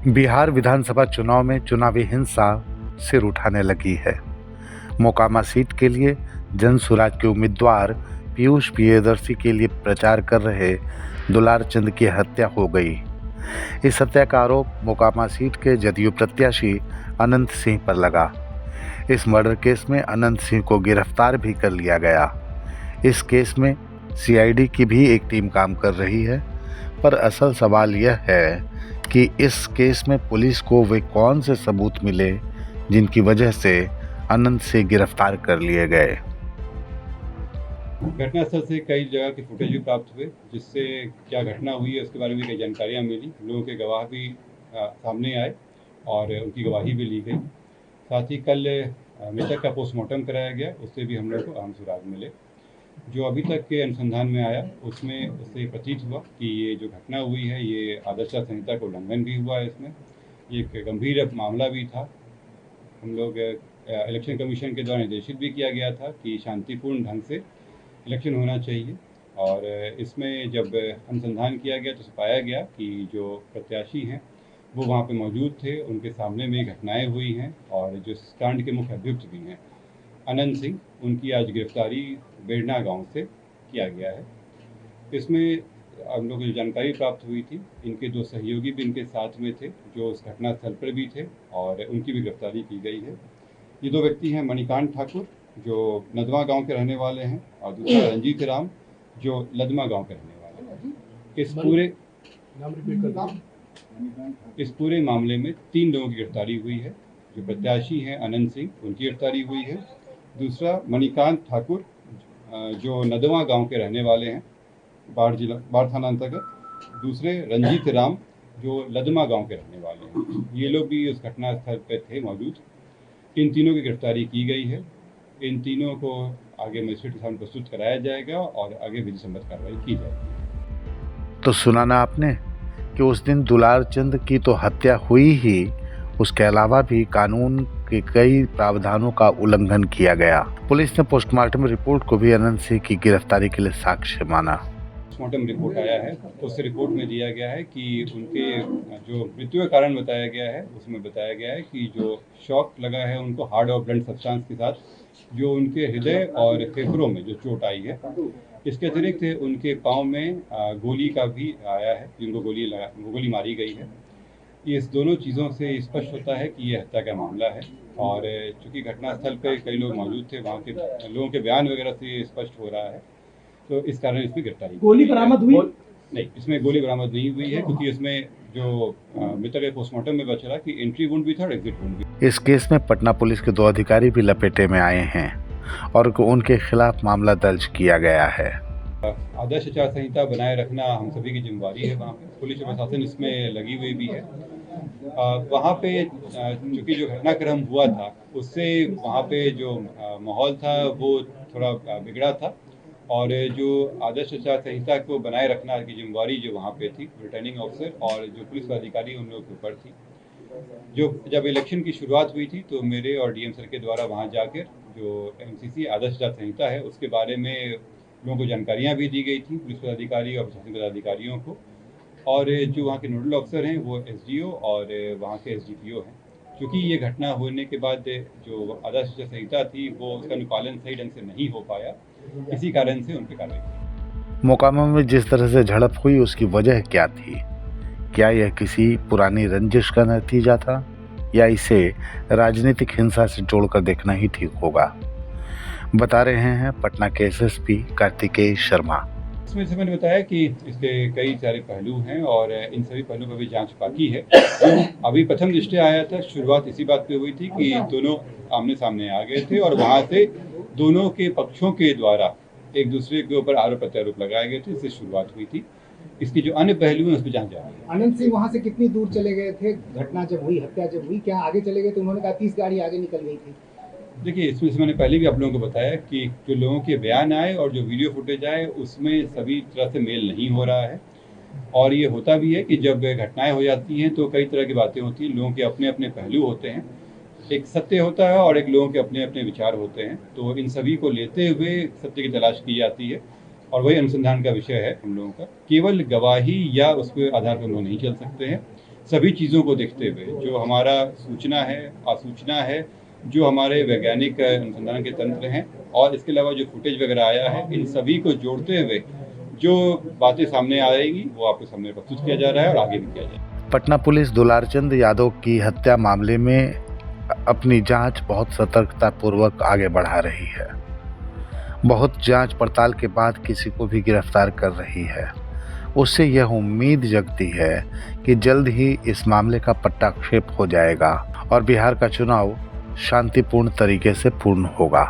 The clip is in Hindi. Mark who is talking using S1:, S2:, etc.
S1: बिहार विधानसभा चुनाव में चुनावी हिंसा सिर उठाने लगी है। मोकामा सीट के लिए जनसुराज के उम्मीदवार पीयूष प्रियदर्शी के लिए प्रचार कर रहे दुलार चंद की हत्या हो गई। इस हत्या का आरोप मोकामा सीट के जदयू प्रत्याशी अनंत सिंह पर लगा। इस मर्डर केस में अनंत सिंह को गिरफ्तार भी कर लिया गया। इस केस में सीआईडी की भी एक टीम काम कर रही है, पर असल सवाल यह है कि इस केस में पुलिस को वे कौन से सबूत मिले जिनकी वजह से अनंत से गिरफ्तार कर लिए गए।
S2: घटनास्थल से कई जगह के फुटेज भी प्राप्त हुए, जिससे क्या घटना हुई है उसके बारे में कई जानकारियाँ मिली। लोगों के गवाह भी सामने आए और उनकी गवाही भी ली गई। साथ ही कल मृतक का पोस्टमार्टम कराया गया, उससे भी हम लोग को अहम सुराग मिले। जो अभी तक के अनुसंधान में आया उसमें उससे प्रतीत हुआ कि ये जो घटना हुई है ये आदर्श संहिता का उल्लंघन भी हुआ है। इसमें एक गंभीर मामला भी था। हम लोग इलेक्शन कमीशन के द्वारा निर्देशित भी किया गया था कि शांतिपूर्ण ढंग से इलेक्शन होना चाहिए। और इसमें जब अनुसंधान किया गया तो पाया गया कि जो प्रत्याशी हैं वो वहाँ पे मौजूद थे, उनके सामने में घटनाएं हुई हैं और जो इस कांड के मुख्य अभियुक्त भी हैं अनंत सिंह, उनकी आज गिरफ्तारी बेड़ना गांव से किया गया है। इसमें हम लोग को जो जानकारी प्राप्त हुई थी, इनके दो सहयोगी भी इनके साथ में थे जो उस घटनास्थल पर भी थे और उनकी भी गिरफ्तारी की गई है। ये दो व्यक्ति हैं मणिकांत ठाकुर जो नदवा गांव के रहने वाले हैं और दूसरा रंजीत राम जो लदमा गांव के रहने वाले हैं। इस पूरे मामले में 3 लोगों की गिरफ्तारी हुई है। जो प्रत्याशी हैं अनंत सिंह, उनकी गिरफ्तारी हुई है। दूसरा मणिकांत ठाकुर जो नदवा गांव के रहने वाले हैं, बाढ़ थाना अंतर्गत। दूसरे रंजीत राम जो लदमा गांव के रहने वाले हैं। ये लोग भी उस घटनास्थल पर थे मौजूद। इन तीनों की गिरफ्तारी की गई है। इन तीनों को आगे मजिस्ट्रेट के सामने प्रस्तुत कराया जाएगा और आगे विधि सम्मत कार्रवाई की जाएगी।
S1: तो सुना ना आपने कि उस दिन दुलार चंद की तो हत्या हुई ही, उसके अलावा भी कानून के कई प्रावधानों का उल्लंघन किया गया। पुलिस ने पोस्टमार्टम रिपोर्ट को भी अनंत सिंह की गिरफ्तारी के लिए साक्ष्य माना।
S2: पोस्टमार्टम रिपोर्ट आया है, उस रिपोर्ट में दिया गया है कि उनके जो मृत्यु का कारण बताया गया है उसमें बताया गया है कि जो शॉक लगा है उनको हार्ड और ब्लंट सब्सटेंस के साथ, जो उनके हृदय और फेफड़ों में जो चोट आई है। इसके अतिरिक्त उनके पाँव में गोली का भी आया है, जिनको गोली मारी गई है। इस दोनों चीज़ों से स्पष्ट होता है कि ये हत्या का मामला है। और चूँकि घटनास्थल पे कई लोग मौजूद थे, वहाँ के लोगों के बयान वगैरह से स्पष्ट हो रहा है, तो इस कारण इसमें गिरफ्तारी।
S3: गोली बरामद हुई?
S2: नहीं, इसमें गोली बरामद नहीं हुई है, क्योंकि इसमें जो मृतक के पोस्टमार्टम में बचा कि एंट्री वुंड भी था और एग्जिट वुंड भी।
S1: इस केस में पटना पुलिस के 2 अधिकारी भी लपेटे में आए हैं और उनके खिलाफ मामला दर्ज किया गया है।
S2: आदर्श आचार संहिता बनाए रखना हम सभी की जिम्मेवारी है। वहाँ पे पुलिस प्रशासन इसमें लगी हुई भी है। वहाँ पे चूँकि जो घटनाक्रम हुआ था उससे वहाँ पे जो माहौल था वो थोड़ा बिगड़ा था और जो आदर्श आचार संहिता को बनाए रखना की जिम्मेवारी जो वहाँ पे थी रिटर्निंग ऑफिसर और जो पुलिस अधिकारी उन लोगों के ऊपर थी। जो जब इलेक्शन की शुरुआत हुई थी तो मेरे और डीएम सर के द्वारा वहाँ जाकर जो एमसीसी आदर्श आचार संहिता है उसके बारे में लोगों को जानकारियाँ भी दी गई थी, पुलिस पदाधिकारी और प्रशासनिक पदाधिकारियों को। और जो वहाँ के नोडल ऑफिसर हैं वो एसडीओ और वहाँ के एसडीपीओ हैं। क्योंकि ये घटना होने के बाद जो आदर्श आचार संहिता थी वो उसका अनुपालन सही ढंग से नहीं हो पाया, इसी कारण से उन पर कार्रवाई की।
S1: मोकामा में जिस तरह से झड़प हुई उसकी वजह क्या थी? क्या यह किसी पुरानी रंजिश का नतीजा था या इसे राजनीतिक हिंसा से जोड़कर देखना ही ठीक होगा? बता रहे हैं पटना के एसएसपी कार्तिकेय शर्मा।
S2: इसमें जैसे मैंने बताया कि इसके कई सारे पहलू हैं और इन सभी पहलुओं पर भी जांच बाकी है। जो अभी प्रथम दृष्टया आया था, शुरुआत इसी बात पे हुई थी कि दोनों आमने सामने आ गए थे और वहाँ से दोनों के पक्षों के द्वारा एक दूसरे के ऊपर आरोप प्रत्यारोप लगाए गए थे, इससे शुरुआत हुई थी। इसकी जो अन्य पहलू है उस पर जांच जारी है।
S3: अनंत सिंह वहाँ से कितनी दूर चले गए थे? घटना जब हुई, हत्या जब हुई, क्या आगे चले गए? तो उन्होंने कहा 30 गाड़ी आगे निकल गई थी।
S2: देखिए, इसमें से मैंने पहले भी आप लोगों को बताया कि जो लोगों के बयान आए और जो वीडियो फुटेज आए उसमें सभी तरह से मेल नहीं हो रहा है। और ये होता भी है कि जब घटनाएं हो जाती हैं तो कई तरह की बातें होती हैं, लोगों के अपने अपने पहलू होते हैं, एक सत्य होता है और एक लोगों के अपने अपने विचार होते हैं। तो इन सभी को लेते हुए सत्य की तलाश की जाती है और वही अनुसंधान का विषय है हम लोगों का। केवल गवाही या उसके आधार पर हम लोग नहीं चल सकते हैं। सभी चीज़ों को देखते हुए जो हमारा सूचना है, आसूचना है, जो हमारे वैज्ञानिक अनुसंधान के तंत्र हैं और इसके अलावा जो फुटेज वगैरह आया है, इन सभी को जोड़ते हुए जो बातें सामने आ रहेंगी वो आपके सामने प्रस्तुत किया जा रहा है और आगे भी किया जाएगा।
S1: पटना पुलिस दुलारचंद यादव की हत्या मामले में अपनी जांच बहुत सतर्कतापूर्वक आगे बढ़ा रही है। बहुत जांच पड़ताल के बाद किसी को भी गिरफ्तार कर रही है। उससे यह उम्मीद जगती है कि जल्द ही इस मामले का पट्टाक्षेप हो जाएगा और बिहार का चुनाव शांतिपूर्ण तरीके से पूर्ण होगा।